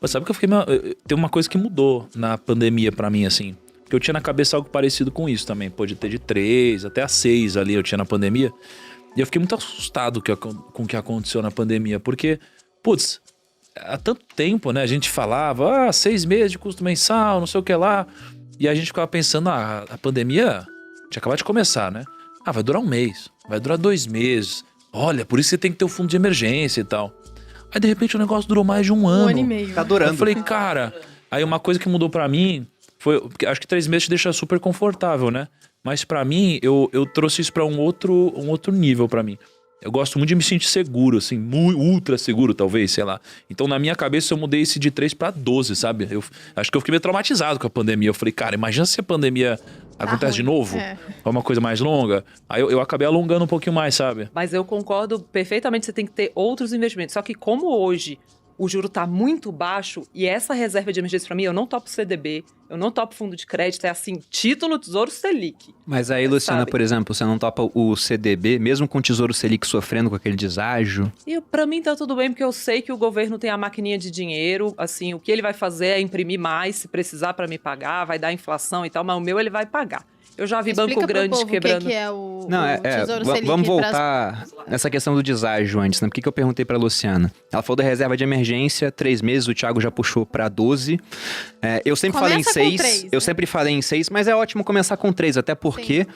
Mas sabe que tem uma coisa que mudou na pandemia pra mim, assim. Porque eu tinha na cabeça algo parecido com isso também. Pode ter de 3 até a 6 ali eu tinha na pandemia. E eu fiquei muito assustado com o que aconteceu na pandemia. Porque, putz, há tanto tempo, né? A gente falava, 6 meses de custo mensal, não sei o que lá. E a gente ficava pensando, a pandemia tinha acabado de começar, né? Vai durar 1 mês, vai durar 2 meses. Olha, por isso você tem que ter um fundo de emergência e tal. Aí, de repente, o negócio durou mais de 1 ano. 1 ano e meio. Tá durando. Eu falei, cara... Aí, uma coisa que mudou pra mim foi... Acho que 3 meses te deixa super confortável, né? Mas pra mim, eu trouxe isso pra um outro nível pra mim. Eu gosto muito de me sentir seguro, assim, ultra seguro, talvez, sei lá. Então, na minha cabeça, eu mudei esse de 3 pra 12, sabe? Eu acho que eu fiquei meio traumatizado com a pandemia. Eu falei, cara, imagina se a pandemia acontece de novo. É uma coisa mais longa. Aí eu acabei alongando um pouquinho mais, sabe? Mas eu concordo perfeitamente, você tem que ter outros investimentos. Só que como hoje o juro tá muito baixo e essa reserva de emergência pra mim, eu não topo CDB, eu não topo fundo de crédito, é assim, título Tesouro Selic. Mas aí, Luciana, sabe? por exemplo, você não topa o CDB, mesmo com o Tesouro Selic sofrendo com aquele deságio? E pra mim tá tudo bem, porque eu sei que o governo tem a maquininha de dinheiro, assim, o que ele vai fazer é imprimir mais, se precisar pra me pagar, vai dar inflação e tal, mas o meu ele vai pagar. Eu já vi banco grande quebrando. O que é o Tesouro Selic? Vamos voltar nessa questão do deságio antes, né? Por que eu perguntei pra Luciana? Ela falou da reserva de emergência, 3 meses, o Thiago já puxou pra 12. Eu sempre falei em 6, eu sempre falei em 6, mas é ótimo começar com 3, até porque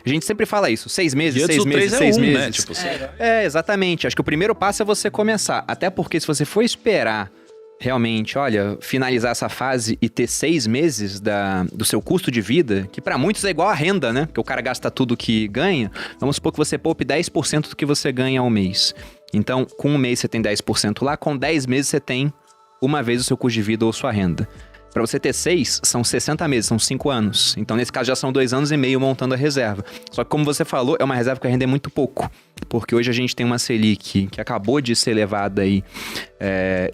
a gente sempre fala isso, 6 meses, 6 meses, 6 meses. Né? Tipo, exatamente. Acho que o primeiro passo é você começar, até porque se você for esperar realmente, olha, finalizar essa fase e ter 6 meses do seu custo de vida, que pra muitos é igual a renda, né? Porque o cara gasta tudo que ganha. Vamos supor que você poupe 10% do que você ganha ao mês. Então, com 1 mês você tem 10% lá, com 10 meses você tem uma vez o seu custo de vida ou sua renda. Pra você ter 6, são 60 meses, são 5 anos. Então, nesse caso, já são 2 anos e meio montando a reserva. Só que, como você falou, é uma reserva que vai render muito pouco. Porque hoje a gente tem uma Selic que acabou de ser elevada aí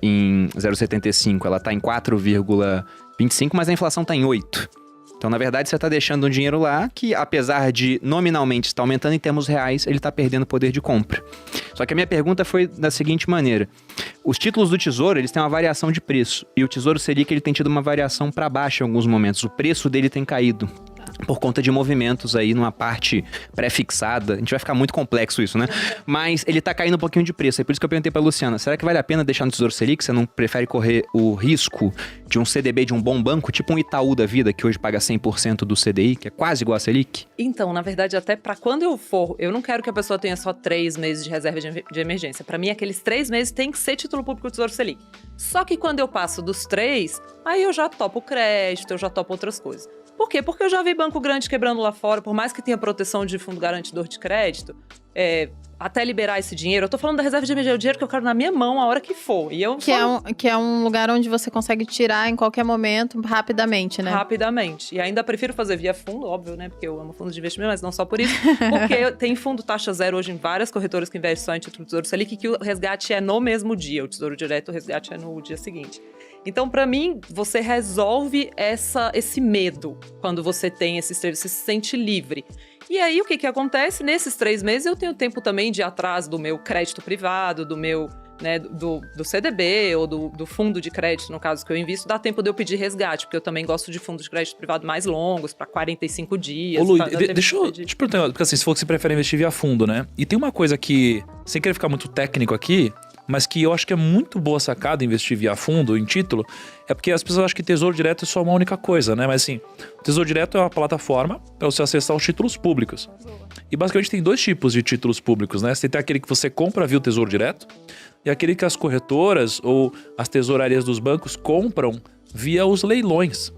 em 0,75. Ela tá em 4,25, mas a inflação tá em 8. Então, na verdade, você está deixando um dinheiro lá que, apesar de nominalmente estar aumentando em termos reais, ele está perdendo poder de compra. Só que a minha pergunta foi da seguinte maneira. Os títulos do Tesouro, eles têm uma variação de preço. E o Tesouro Selic, ele tem tido uma variação para baixo em alguns momentos. O preço dele tem caído por conta de movimentos aí numa parte pré-fixada. A gente vai ficar muito complexo isso, né? Mas ele tá caindo um pouquinho de preço. É por isso que eu perguntei pra Luciana, será que vale a pena deixar no Tesouro Selic? Você não prefere correr o risco de um CDB de um bom banco, tipo um Itaú da vida, que hoje paga 100% do CDI, que é quase igual a Selic? Então, na verdade, até pra quando eu for, eu não quero que a pessoa tenha só 3 meses de reserva de emergência. Pra mim, aqueles 3 meses tem que ser título público do Tesouro Selic. Só que quando eu passo dos 3, aí eu já topo crédito, eu já topo outras coisas. Por quê? Porque eu já vi banco grande quebrando lá fora, por mais que tenha proteção de fundo garantidor de crédito, até liberar esse dinheiro. Eu tô falando da reserva de emergência, o dinheiro que eu quero na minha mão a hora que for. E eu que é um lugar onde você consegue tirar em qualquer momento, rapidamente, né? Rapidamente. E ainda prefiro fazer via fundo, óbvio, né? Porque eu amo fundos de investimento, mas não só por isso. Porque tem fundo taxa zero hoje em várias corretoras que investem só em título do Tesouro Selic, que o resgate é no mesmo dia. O Tesouro Direto, o resgate é no dia seguinte. Então, pra mim, você resolve esse medo quando você tem esses serviços, você se sente livre. E aí, o que acontece? Nesses 3 meses, eu tenho tempo também de ir atrás do meu crédito privado, do meu, né, do CDB ou do fundo de crédito, no caso que eu invisto, dá tempo de eu pedir resgate, porque eu também gosto de fundos de crédito privado mais longos, para 45 dias. Ô, Lu, deixa eu te perguntar, porque assim, você falou que você prefere investir via fundo, né? E tem uma coisa que, sem querer ficar muito técnico aqui, mas que eu acho que é muito boa sacada investir via fundo, em título, é porque as pessoas acham que Tesouro Direto é só uma única coisa, né? Mas assim, o Tesouro Direto é uma plataforma para você acessar os títulos públicos. E basicamente tem 2 tipos de títulos públicos, né? Você tem aquele que você compra via o Tesouro Direto e aquele que as corretoras ou as tesourarias dos bancos compram via os leilões,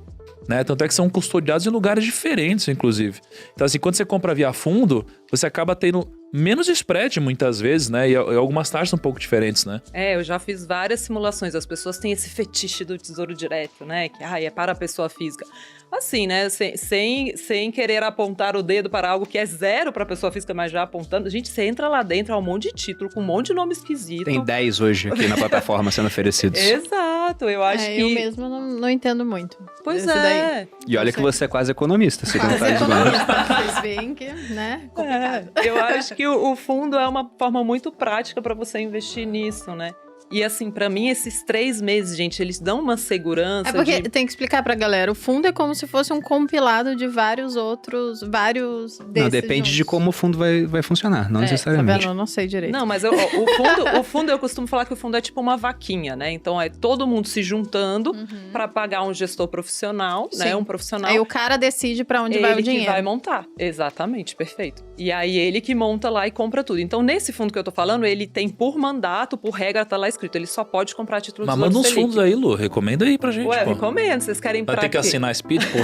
né? Tanto é que são custodiados em lugares diferentes, inclusive. Então assim, quando você compra via fundo, você acaba tendo menos spread muitas vezes, né? E algumas taxas um pouco diferentes, né? Eu já fiz várias simulações. As pessoas têm esse fetiche do Tesouro Direto, né? Que é para a pessoa física. Assim, né? Sem querer apontar o dedo para algo que é zero para a pessoa física, mas já apontando. Gente, você entra lá dentro, há um monte de título, com um monte de nome esquisito. Tem 10 hoje aqui na plataforma sendo oferecidos. Exato, eu acho que... Eu mesmo não entendo muito. Pois é. Daí. E olha que você é quase economista, segundo o Thales Gomes. Vocês veem que, né? Complicado. Eu acho que o fundo é uma forma muito prática para você investir nisso, né? E assim, pra mim, esses 3 meses, gente, eles dão uma segurança. É porque tem que explicar pra galera. O fundo é como se fosse um compilado de vários desses Não, depende de juntos. como o fundo vai funcionar, não Tá necessariamente. vendo? Eu não sei direito. Não, mas o fundo, eu costumo falar que o fundo é tipo uma vaquinha, né? Então é todo mundo se juntando pra pagar um gestor profissional, né? Sim. Um profissional. Aí o cara decide pra onde vai o Ele dinheiro. que vai montar. Exatamente, perfeito. E aí ele que monta lá e compra tudo. Então, nesse fundo que eu tô falando, ele tem por mandato, por regra, tá lá escrito. Ele só pode comprar título do Mas Tesouro manda uns Selic. fundos aí, Lu. Recomenda aí pra gente, Ué, pô. recomendo. Vocês querem Vai pra ter que quê? assinar Speed, pô.